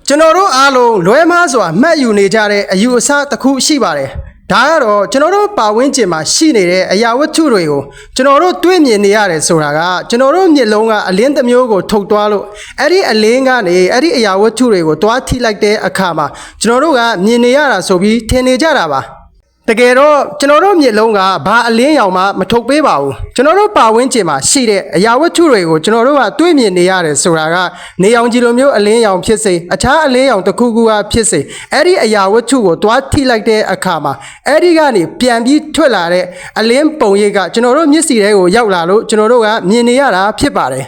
ကျွန်တော်တို့အားလုံးလွဲမားစွာမှတ်ယူနေကြတဲ့အယူအဆတစ်ခုရှိပါတယ်။ဒါကတော့ကျွန်တော်တို့ပါဝန်းကျင်မှာရှိနေတဲ့အရာဝတ္ထုတွေကိုကျွန်တော်တို့တွေ့မြင်နေရတယ်ဆိုတာကကျွန်တော်တို့မျက်လုံးကအလင်းတစ်မျိုးကိုထုတ်သွားလို့အဲ့ဒီအလင်းကနေအဲ့ဒီအရာဝတ္ထုတွေကိုတွားထိလိုက်တဲ့အခါမှာကျွန်တော်တို့ကမြင်နေရတာဆိုပြီးထင်နေကြတာပါတကယ်တော့ကျွန်တော်တို့မျက်လုံးကဘာအလင်းရောင်မှမထုတ်ပေးပါဘူးကျွန်တော်တို့ပါဝန်းကျင်မှာရှိတဲ့အရာဝတ္ထုတွေကိုကျွန်တော်တို့ကတွေ့မြင်နေရတယ်ဆိုတာကနေရောင်ကြီးလိုမျိုးအလင်းရောင်ဖြစ်စေအခြားအလင်းရောင်တစ်ခုခုကဖြစ်စေအဲ့ဒီအရာဝတ္ထုကိုတွားထိလိုက်တဲ့အခါမှာအဲ့ဒီကနေပြန်ပြီးထွက်လာတဲ့အလင်းပုံရိပ်ကကျွန်တော်တို့မျက်စိထဲကိုရောက်လာလို့ကျွန်တော်တို့ကမြင်နေရတာဖြစ်ပါတယ်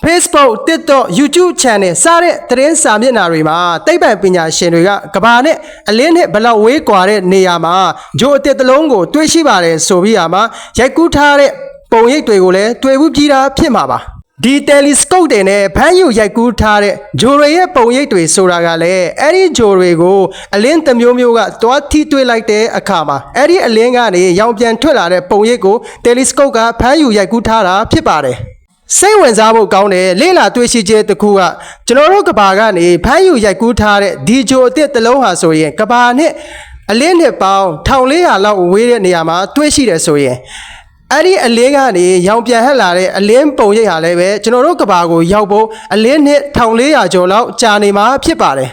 Facebook, TikTok, YouTube channel စတဲ့သတင်းစာမျက်နှာတွေမှာသိပ္ပံပညာရှင်တွေကကမ္ဘာနဲ့အလင်းနဲ့ဘလောက်ဝေးကွာတဲ့နေရာမှာဂျိုအတစ်တလုံးကိုတွေ့ရှိပါတယ်ဆိုပြီးမှရိုက်ကူးထားတဲ့ပုံရိပ်တွေကိုလည်းတွေ့ဘူးပြီးတာဖြစ်မှာပါဒီ telescope တွေနဲ့ဖမ်းယူရိုက်ကူးထားတဲ့ဂျိုတွေရဲ့ပုံရိပ်တွေဆိုတာကလည်းအဲ့ဒီဂျိုတွေကိုအလင်းတစ်မျိုးမျိုးကတွားထိတွေ့လိုက်တဲ့အခါမှာအဲ့ဒီအလင်းကနေရောင်ပြန်ထွက်လာတဲ့ပုံရိပ်ကို telescope ကဖမ်းယူရိုက်ကူးထားတာဖြစ်ပါတယ်စိတ်ဝင်စားဖို့ကောင်းတယ်လေ့လာတွေ့ရှိချက်တစ်ခုကကျွန်တော်တို့ကဘာကနေဖမ်းယူရိုက်ကူးထားတဲ့ဒီဂျိုအတစ်တစ်လုံးဟာဆိုရင်ကဘာနဲ့အလင်းနှစ်ပေါင်း1400လောက်ဝေးတဲ့နေရာမှာတွေ့ရှိတယ်ဆိုရင်အဲ့ဒီအလင်းကနေရောင်ပြန်ဟက်လာတဲ့အလင်းပုံရိပ်ဟာလည်းပဲကျွန်တော်တို့ကဘာကိုရောက်ဖို့အလင်းနှစ်1400ကျော်လောက်ကြာနေမှာဖြစ်ပါတယ်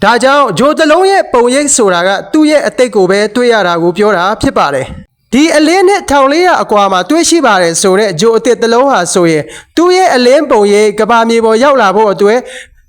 ဒါကြောင့်ဂျိုတစ်လုံးရဲ့ပုံရိပ်ဆိုတာကသူ့ရဲ့အတိတ်ကိုပဲတွေ့ရတာကိုပြောတာဖြစ်ပါတယ်ဒီအလင်းနဲ့1400အကွာမှာတွေ့ရှိပါတယ်ဆိုတဲ့ဂျိုအတစ်တစ်လုံးဟာဆိုရင်သူ့ရဲ့အလင်းပုံရိပ်ကဘာမြေပေါ်ရောက်လာဖို့အတွက်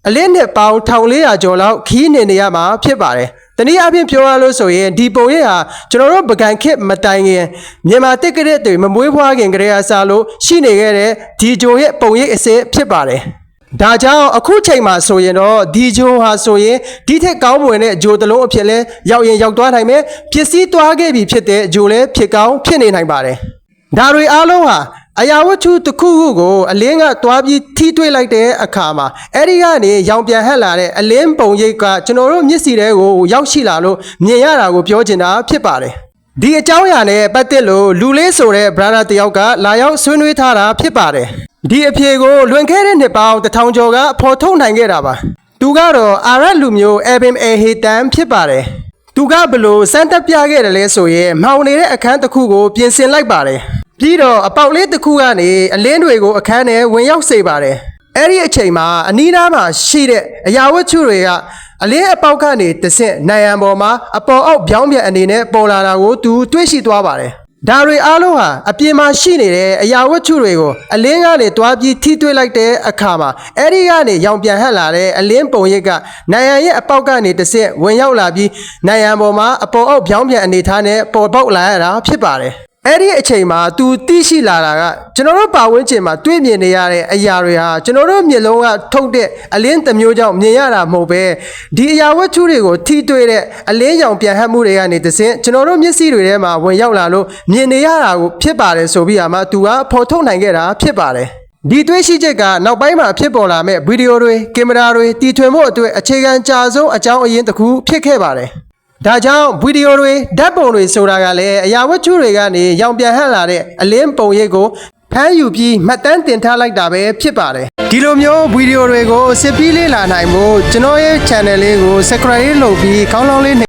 အလင်းနဲ့ပေါင်း1400ကျော်လောက်ခီးနေရမှာဖြစ်ပါတယ်။တနည်းအားဖြင့်ပြောရလို့ဆိုရင်ဒီပုံရိပ်ဟာကျွန်တော်တို့ပကံခေတ်မတိုင်ခင်မြန်မာတစ်ကရက်တွေမမွေးဖွားခင်ကတည်းကစလို့ရှိနေခဲ့တဲ့ဒီဂျိုရဲ့ပုံရိပ်အစစ်ဖြစ်ပါတယ်။ဒါကြောင့်အခုချိန်မှာဆိုရင်တော့ဒီဂျိုဟာဆိုရင်ဒီထက်ကောင်းမွန်တဲ့ဂျိုတစ်လုံးအဖြစ်လဲရောက်ရင်ရောက်သွားနိုင်မယ်ဖြစ်စည်းသွားခဲ့ပြီဖြစ်တဲ့ဂျိုလည်းဖြစ်ကောင်းဖြစ်နေနိုင်ပါတယ်ဒါတွေအားလုံးဟာအရာဝတ္ထုတစ်ခုခုကိုအလင်းကတွားပြီးထိတွေ့လိုက်တဲ့အခါမှာအဲ့ဒီကနေရောင်ပြန်ဟက်လာတဲ့အလင်းပုံရိပ်ကကျွန်တော်တို့မျက်စိထဲကိုရောက်ရှိလာလို့မြင်ရတာကိုပြောချင်တာဖြစ်ပါတယ်ဒီအကြောင်းအရာနဲ့ပတ်သက်လို့လူလေးဆိုတဲ့ brother တယောက်ကလာရောက်ဆွေးနွေးထားတာဖြစ်ပါတယ်ဒီအဖြေကိုလွန်ခဲ့တဲ့နှစ်ပေါင်း1000ကျော်ကဖော်ထုတ်နိုင်ခဲ့တာပါသူကတော့အာရတ်လူမျိုး Ebn al-Haytham ဖြစ်ပါတယ်သူကဘလို့စမ်းသပ်ပြခဲ့တယ်လဲဆိုရင်မှောင်နေတဲ့အခန်းတစ်ခုကိုပြင်ဆင်လိုက်ပါတယ်ပြီးတော့အပေါက်လေးတစ်ခုကနေအလင်းတွေကိုအခန်းထဲဝင်ရောက်စေပါတယ်အဲ့ဒီအချိန်မှာအနီးနားမှာရှိတဲ့အရာဝတ္ထုတွေကအလင်းအပေါက်ကနေတဆင့်နိုင်ရန်ပေါ်မှာအပေါ်အောက်ပြောင်းပြန်အနေနဲ့ပေါ်လာတာကိုသူတွေ့ရှိသွားပါတယ်ဒါတွေအားလုံးဟာအပြင်မှာရှိနေတဲ့အရာဝတ္ထုတွေကိုအလင်းကနေတွားပြီးထိတွေ့လိုက်တဲ့အခါမှာအဲ့ဒီကနေရောင်ပြန်ဟက်လာတဲ့အလင်းပုံရိပ်ကနိုင်ရန်ရဲ့အပေါက်ကနေတဆင့်ဝင်ရောက်လာပြီးနိုင်ရန်ပေါ်မှာအပေါ်အောက်ပြောင်းပြန်အနေထားနဲ့ပေါ်ပေါက်လာရတာဖြစ်ပါတယ်အဲ့ဒီအချိန်မှာသူသိရှိလာတာကကျွန်တော်တို့ပါဝန်းကျင်မှာတွေ့မြင်နေရတဲ့အရာတွေဟာကျွန်တော်တို့မျက်လုံးကထုတ်တဲ့အလင်းတစ်မျိုးကြောင့်မြင်ရတာမဟုတ်ပဲဒီအရာဝတ္ထုတွေကိုထိတွေ့တဲ့အလင်းရောင်ပြန်ဟက်မှုတွေကနေတဆင့်ကျွန်တော်တို့မျက်စိတွေထဲမှာဝင်ရောက်လာလို့မြင်နေရတာကိုဖြစ်ပါတယ်ဆိုပြီးမှသူကဖော်ထုတ်နိုင်ခဲ့တာဖြစ်ပါတယ်ဒီတွေ့ရှိချက်ကနောက်ပိုင်းမှာဖြစ်ပေါ်လာမဲ့ဗီဒီယိုတွေကင်မရာတွေတီထွင်မှုအတွက်အခြေခံကြာဆုံးအကြောင်းအရင်းတစ်ခုဖြစ်ခဲ့ပါတယ်ဒါကြောင့်ဗီဒီယိုတွေဓာတ်ပုံတွေဆိုတာကလည်းအရာဝတ္ထုတွေကနေရောင်ပြန်ဟက်လာတဲ့အလင်းပုံရိပ်ကိုဖမ်းယူပြီးမှတ်တမ်းတင်ထားလိုက်တာပဲဖြစ်ပါတယ်ဒီလိုမျိုးဗီဒီယိုတွေကိုစစ်ပြီးလေ့လာနိုင်ဖို့ကျွန်တော်ရဲ့ channel လေးကို subscribe လုပ်ပြီးခေါင်းလောင်းလေး